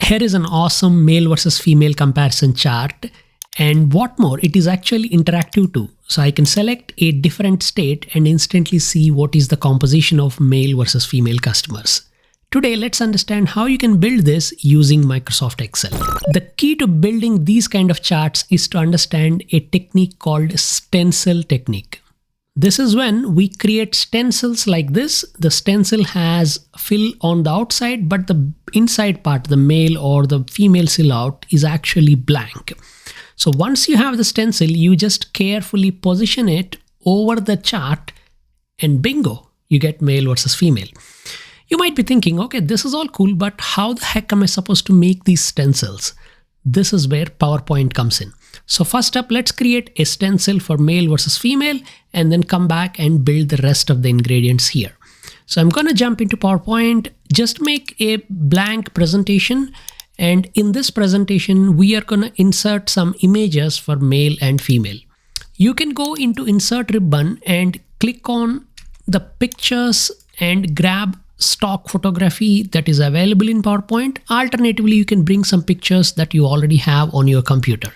Here is an awesome male versus female comparison chart. And what more, it is actually interactive too. So I can select a different state and instantly see what is the composition of male versus female customers. Today, let's understand how you can build this using Microsoft Excel. The key to building these kind of charts is to understand a technique called stencil technique. This is when we create stencils like this. The stencil has fill on the outside, but the inside part, the male or the female silhouette, is actually blank. So once you have the stencil, you just carefully position it over the chart and bingo, you get male versus female. You might be thinking, okay, this is all cool, but how the heck am I supposed to make these stencils? This is where PowerPoint comes in. So first up, let's create a stencil for male versus female and then come back and build the rest of the ingredients here. So I'm going to jump into PowerPoint, just make a blank presentation. And in this presentation, we are going to insert some images for male and female. You can go into Insert ribbon and click on the pictures and grab stock photography that is available in PowerPoint. Alternatively, you can bring some pictures that you already have on your computer.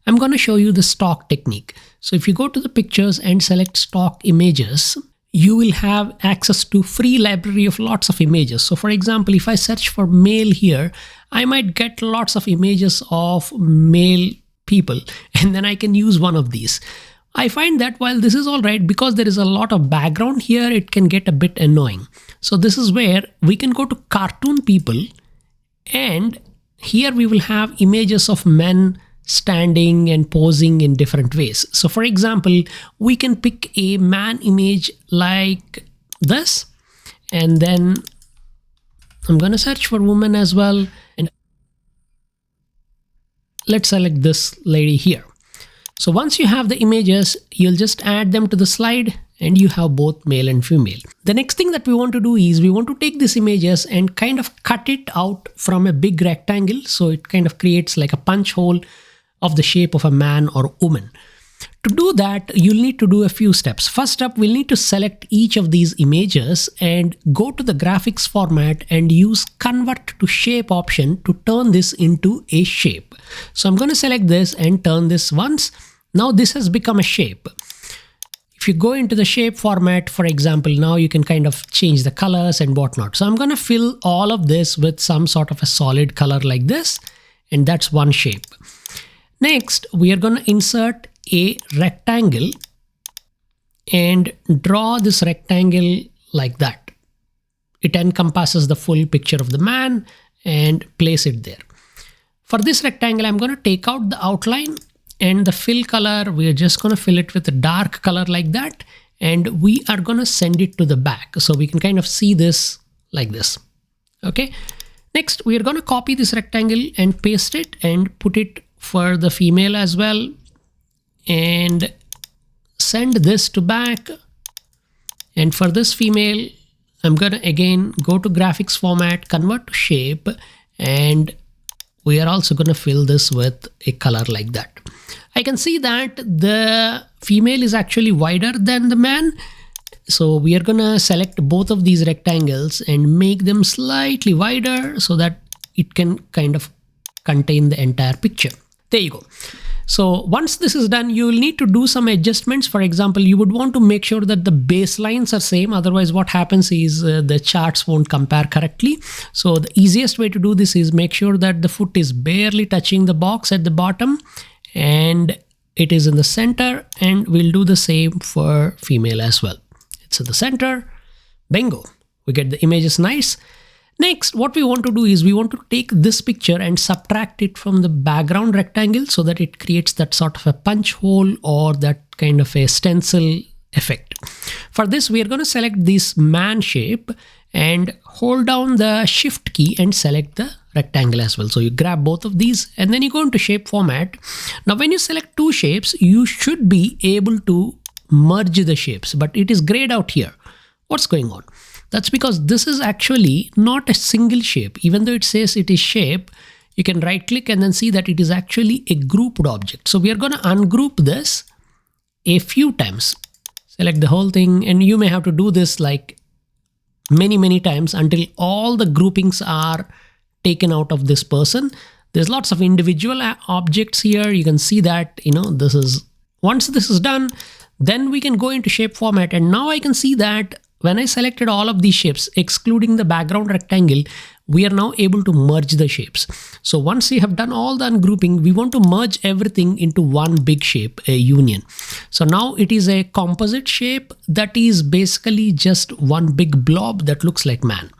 I'm going to show you the stock technique. So if you go to the pictures and select stock images, you will have access to free library of lots of images. So for example, if I search for male here, I might get lots of images of male people, and then I can use one of these. I find that while this is all right, because there is a lot of background here, it can get a bit annoying. So this is where we can go to cartoon people, and here we will have images of men standing and posing in different ways. So for example, we can pick a man image like this, and then I'm going to search for woman as well. And let's select this lady here. So once you have the images, you'll just add them to the slide and you have both male and female. The next thing that we want to do is we want to take these images and kind of cut it out from a big rectangle. So it kind of creates like a punch hole of the shape of a man or woman. To do that, you'll need to do a few steps. First up, we'll need to select each of these images and go to the graphics format and use convert to shape option to turn this into a shape. So I'm going to select this and turn this once. Now this has become a shape. If you go into the shape format, for example, now you can kind of change the colors and whatnot. So I'm going to fill all of this with some sort of a solid color like this, and that's one shape. Next, we are going to insert a rectangle and draw this rectangle like that. It encompasses the full picture of the man and place it there. For this rectangle, I'm going to take out the outline, and the fill color, we're just going to fill it with a dark color like that. And we are going to send it to the back. So we can kind of see this like this. Okay. Next, we are going to copy this rectangle and paste it and put it for the female as well. And send this to back. And for this female, I'm going to again go to graphics format, convert to shape, and we are also going to fill this with a color like that. I can see that the female is actually wider than the man. So we are going to select both of these rectangles and make them slightly wider so that it can kind of contain the entire picture. There you go. So once this is done, you will need to do some adjustments. For example, you would want to make sure that the baselines are same. Otherwise, what happens is the charts won't compare correctly. So the easiest way to do this is make sure that the foot is barely touching the box at the bottom and it is in the center, and we'll do the same for female as well. It's in the center. Bingo. We get the images nice. Next, what we want to do is we want to take this picture and subtract it from the background rectangle so that it creates that sort of a punch hole or that kind of a stencil effect. For this, we are going to select this man shape and hold down the shift key and select the rectangle as well. So you grab both of these and then you go into shape format. Now, when you select two shapes, you should be able to merge the shapes, but it is grayed out here. What's going on? That's because this is actually not a single shape. Even though it says it is shape, you can right click and then see that it is actually a grouped object. So we are going to ungroup this a few times. Select the whole thing, and you may have to do this like many times until all the groupings are taken out of this person. There's lots of individual objects here. You can see that, this is, once this is done, then we can go into shape format. And now I can see that when I selected all of these shapes, excluding the background rectangle, we are now able to merge the shapes. So once we have done all the ungrouping, we want to merge everything into one big shape, a union. So now it is a composite shape that is basically just one big blob that looks like man.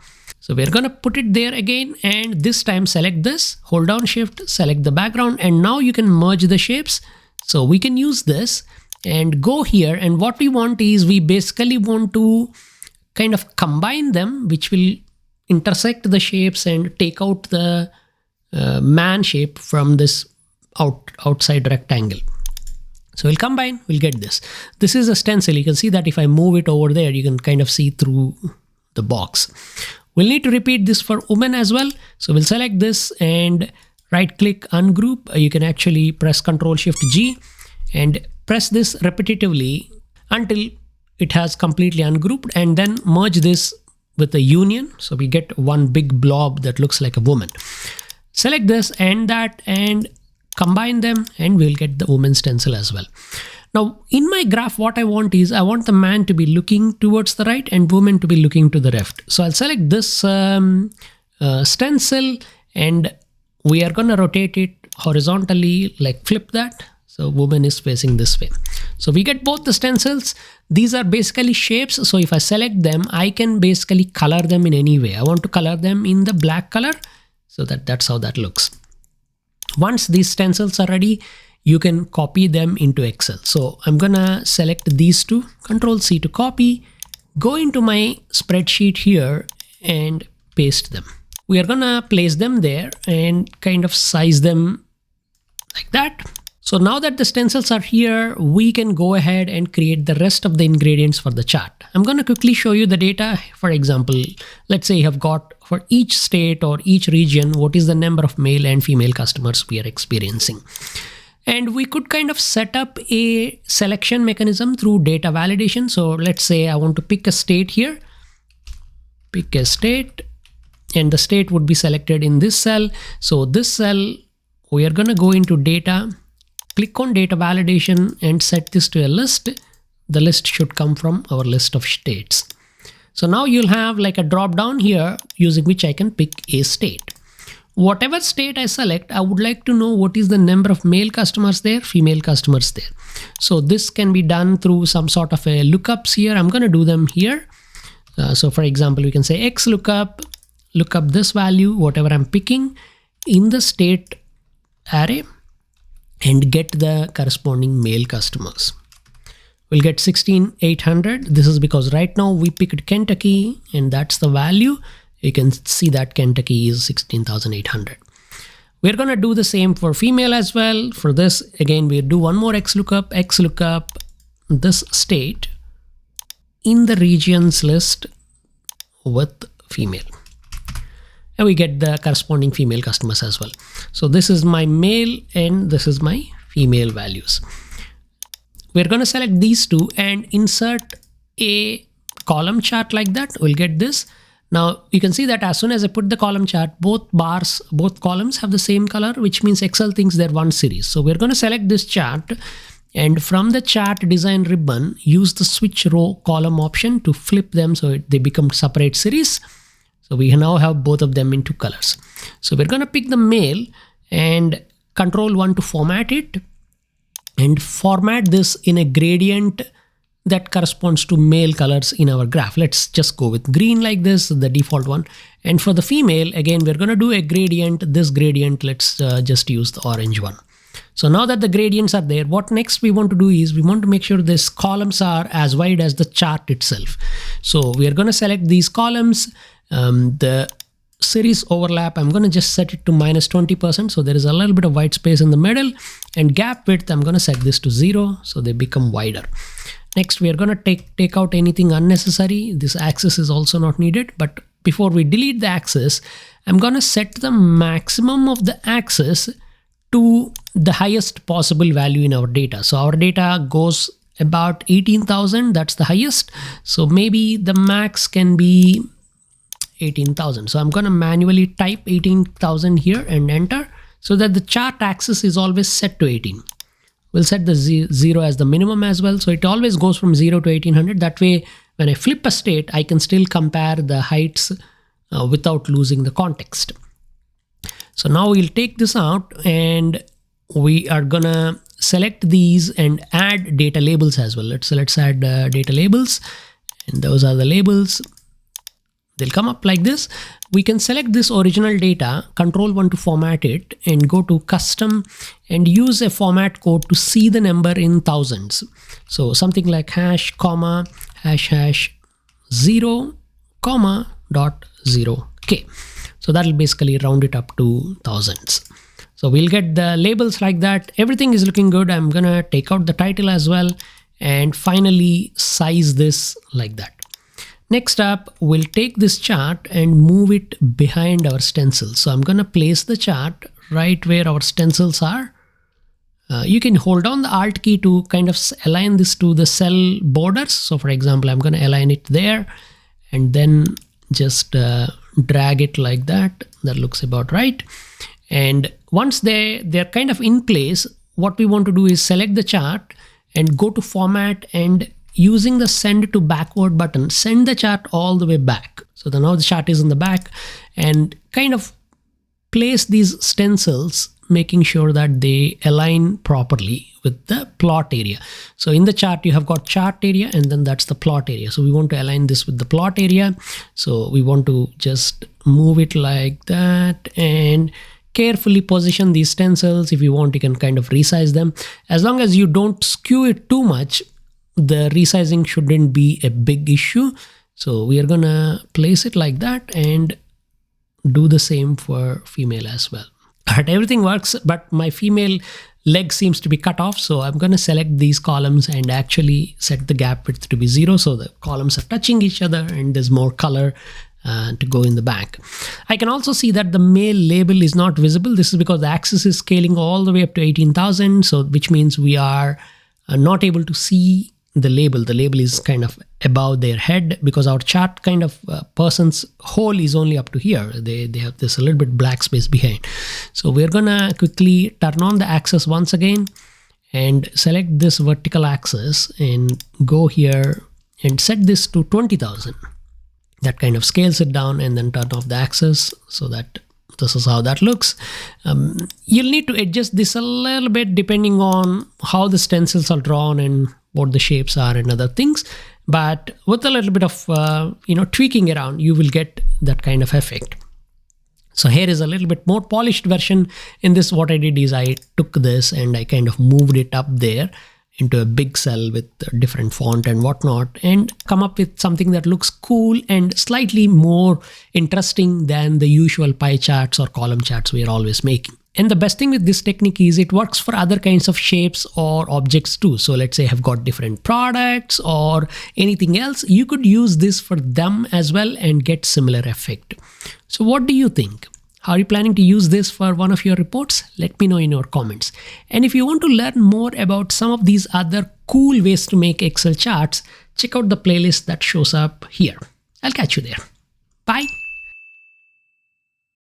So we're going to put it there again, and this time select this, hold down shift, select the background, and now you can merge the shapes. So we can use this and go here, and what we want is we basically want to kind of combine them, which will intersect the shapes and take out the man shape from this outside rectangle. So we'll combine, we'll get this. This is a stencil. You can see that if I move it over there, you can kind of see through the box. We'll need to repeat this for women as well. So we'll select this and right click ungroup. You can actually press Ctrl+Shift+G and press this repetitively until it has completely ungrouped, and then merge this with a union. So we get one big blob that looks like a woman. Select this and that and combine them, and we'll get the woman stencil as well. Now in my graph, what I want is I want the man to be looking towards the right and woman to be looking to the left. So I'll select this stencil, and we are going to rotate it horizontally, like flip that. So woman is facing this way. So we get both the stencils. These are basically shapes. So if I select them, I can basically color them in any way. I want to color them in the black color. So that's how that looks. Once these stencils are ready, you can copy them into Excel. So I'm gonna select these two, Ctrl+C to copy, go into my spreadsheet here and paste them. We are gonna place them there and kind of size them like that. So now that the stencils are here, we can go ahead and create the rest of the ingredients for the chart. I'm going to quickly show you the data. For example, let's say you have got for each state or each region, what is the number of male and female customers we are experiencing. And we could kind of set up a selection mechanism through data validation. So let's say I want to pick a state here, pick a state, and the state would be selected in this cell. So this cell, we are going to go into data, click on data validation and set this to a list. The list should come from our list of states. So now you'll have like a drop down here using which I can pick a state. Whatever state I select, I would like to know what is the number of male customers there, female customers there. So this can be done through some sort of a lookups here. I'm going to do them here. So for example, we can say XLOOKUP, look up this value, whatever I'm picking in the state array, and get the corresponding male customers. We'll get 16,800. This is because right now we picked Kentucky and that's the value. You can see that Kentucky is 16,800. We're going to do the same for female as well. For this, again, we'll do one more XLOOKUP this state in the regions list with female. And we get the corresponding female customers as well. So this is my male and this is my female values. We're going to select these two and insert a column chart like that. We'll get this. Now you can see that as soon as I put the column chart, both columns have the same color, which means Excel thinks they're one series. So we're going to select this chart, and from the chart design ribbon, use the switch row column option to flip them so they become separate series. So we now have both of them in two colors. So we're going to pick the male and Ctrl+1 to format it, and format this in a gradient that corresponds to male colors in our graph. Let's just go with green like this, the default one. And for the female, again, we're going to do a gradient. This gradient, let's just use the orange one. So now that the gradients are there, what next we want to do is we want to make sure these columns are as wide as the chart itself. So we are going to select these columns. The series overlap, I'm going to just set it to -20%. So there is a little bit of white space in the middle, and gap width, I'm going to set this to 0. So they become wider. Next, we are going to take out anything unnecessary. This axis is also not needed, but before we delete the axis, I'm going to set the maximum of the axis to the highest possible value in our data. So our data goes about 18,000. That's the highest. So maybe the max can be 18,000. So I'm going to manually type 18,000 here and enter so that the chart axis is always set to 18. We'll set the 0 as the minimum as well. So it always goes from 0 to 1800. That way, when I flip a state, I can still compare the heights without losing the context. So now we'll take this out and we are gonna select these and add data labels as well. Let's add data labels, and those are the labels. They'll come up like this. We can select this original data, Control+1 to format it, and go to custom and use a format code to see the number in thousands. So something like hash, comma, hash, 0, comma, dot 0k. So that'll basically round it up to thousands. So we'll get the labels like that. Everything is looking good. I'm gonna take out the title as well and finally size this like that. Next up, we'll take this chart and move it behind our stencils. So I'm gonna place the chart right where our stencils are. You can hold down the Alt key to kind of align this to the cell borders. So for example, I'm gonna align it there and then just drag it like that. That looks about right. And once they're kind of in place, what we want to do is select the chart and go to format, and using the send to backward button, send the chart all the way back. So now the chart is in the back, and kind of place these stencils, making sure that they align properly with the plot area. So in the chart, you have got chart area and then that's the plot area. So we want to align this with the plot area. So we want to just move it like that and carefully position these stencils. If you want, you can kind of resize them. As long as you don't skew it too much, the resizing shouldn't be a big issue. So we are gonna place it like that and do the same for female as well. Alright, everything works, but my female leg seems to be cut off. So I'm gonna select these columns and actually set the gap width to be 0. So the columns are touching each other and there's more color to go in the back. I can also see that the male label is not visible. This is because the axis is scaling all the way up to 18,000. So which means we are not able to see the label. The label is kind of above their head because our chart kind of person's hole is only up to here. They have this a little bit black space behind. So we're gonna quickly turn on the axis once again and select this vertical axis and go here and set this to 20,000. That kind of scales it down, and then turn off the axis so that this is how that looks. You'll need to adjust this a little bit depending on how the stencils are drawn and what the shapes are and other things. But with a little bit of tweaking around, you will get that kind of effect. So here is a little bit more polished version. In this, what I did is I took this and I kind of moved it up there into a big cell with a different font and whatnot, and come up with something that looks cool and slightly more interesting than the usual pie charts or column charts we are always making. And the best thing with this technique is it works for other kinds of shapes or objects too. So let's say I've got different products or anything else, you could use this for them as well and get similar effect. So what do you think? Are you planning to use this for one of your reports? Let me know in your comments. And if you want to learn more about some of these other cool ways to make Excel charts, check out the playlist that shows up here. I'll catch you there. Bye.